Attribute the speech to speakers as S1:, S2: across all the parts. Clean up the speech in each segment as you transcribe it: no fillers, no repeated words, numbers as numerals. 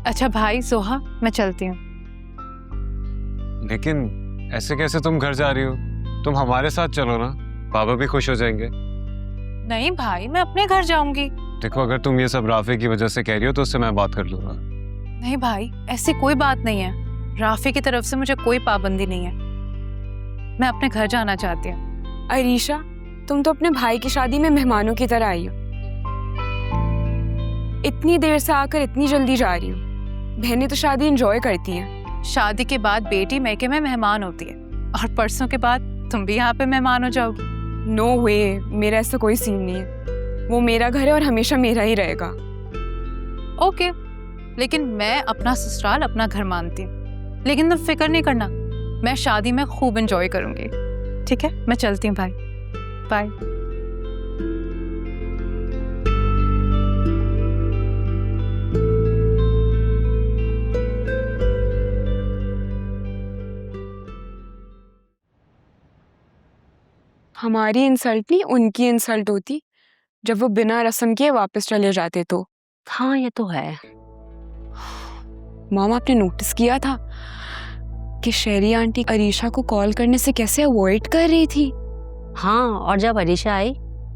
S1: अच्छा भाई सोहा, मैं चलती हूँ।
S2: लेकिन ऐसे कैसे तुम घर जा रही हो? तुम हमारे साथ चलो ना, पापा भी खुश हो जाएंगे।
S1: नहीं भाई, मैं अपने घर जाऊंगी।
S2: देखो, अगर तुम ये सब राफी की वजह से कह रही हो तो उससे मैं बात कर लूंगा।
S1: नहीं भाई, ऐसी कोई बात नहीं है। राफी की तरफ से मुझे कोई पाबंदी नहीं है। मैं अपने घर जाना चाहती हूँ।
S3: अरीशा, तुम तो अपने भाई की शादी में मेहमानों की तरह आई हो। इतनी देर से आकर इतनी जल्दी जा रही हो। बहनें तो शादी एंजॉय करती हैं।
S1: शादी के बाद बेटी मैके में मेहमान होती है, और परसों के बाद तुम भी यहाँ पे मेहमान हो जाओगी।
S3: नो वे, मेरा ऐसा कोई सीन नहीं है। वो मेरा घर है और हमेशा मेरा ही रहेगा।
S1: ओके, लेकिन मैं अपना ससुराल अपना घर मानती हूँ। लेकिन तुम फिक्र नहीं करना, मैं शादी में खूब एंजॉय करूंगी। ठीक है, मैं चलती हूँ भाई। बाय।
S3: हमारी इंसल्ट नहीं, उनकी इंसल्ट होती जब वो बिना रस्म किए वापस चले जाते तो।
S4: हाँ, ये तो है।
S3: मॉम, आपने नोटिस किया था कि शेरी आंटी अरीशा को कॉल करने से कैसे अवॉइड कर रही थी?
S4: हाँ, और जब अरीशा आई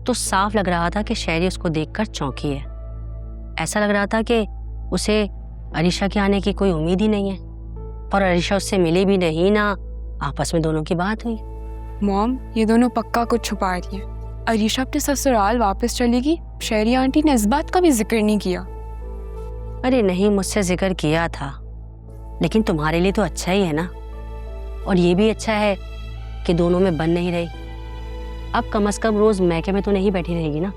S4: तो साफ लग रहा था कि शेरी उसको देखकर चौंकी है। ऐसा लग रहा था कि उसे अरीशा के आने की कोई उम्मीद ही नहीं है, और अरीशा उससे मिली भी नहीं, ना आपस में दोनों की बात हुई।
S3: मॉम, ये दोनों पक्का कुछ छुपा रही हैं। अरीशा अपने ससुराल वापस चलेगी, शेरी आंटी ने इस बात का भी जिक्र नहीं किया।
S4: अरे नहीं, मुझसे जिक्र किया था, लेकिन तुम्हारे लिए तो अच्छा ही है ना। और ये भी अच्छा है कि दोनों में बन नहीं रही। अब कम से कम रोज मैके में तो नहीं बैठी रहेगी ना।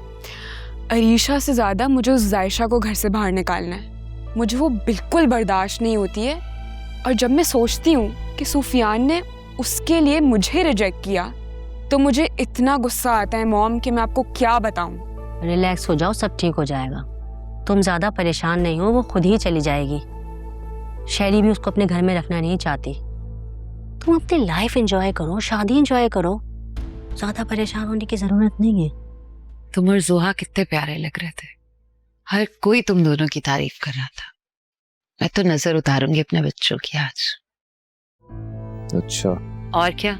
S3: अरीशा से ज्यादा मुझे उस जायशा को घर से बाहर निकालना है। मुझे वो बिल्कुल बर्दाश्त नहीं होती है। और जब मैं सोचती हूँ कि सुफियान ने उसके लिए मुझे रिजेक्ट किया, तो मुझे इतना गुस्सा आता है मॉम कि मैं आपको क्या बताऊं।
S4: रिलैक्स हो जाओ, सब ठीक हो जाएगा। तुम ज्यादा परेशान नहीं हो, वो खुद ही चली जाएगी। शेरी भी उसको अपने घर में रखना नहीं चाहती। तुम अपनी लाइफ एंजॉय करो, शादी एंजॉय करो, ज्यादा परेशान होने की जरूरत नहीं है।
S5: तुम और जोहा कितने प्यारे लग रहे थे। हर कोई तुम दोनों की तारीफ कर रहा था। मैं तो नजर उतारूंगी अपने बच्चों की आज।
S2: अच्छा,
S5: और क्या,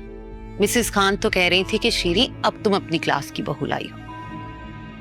S5: मिसेस खान तो कह रही थी कि शीरी अब तुम अपनी क्लास की बहू लाई हो।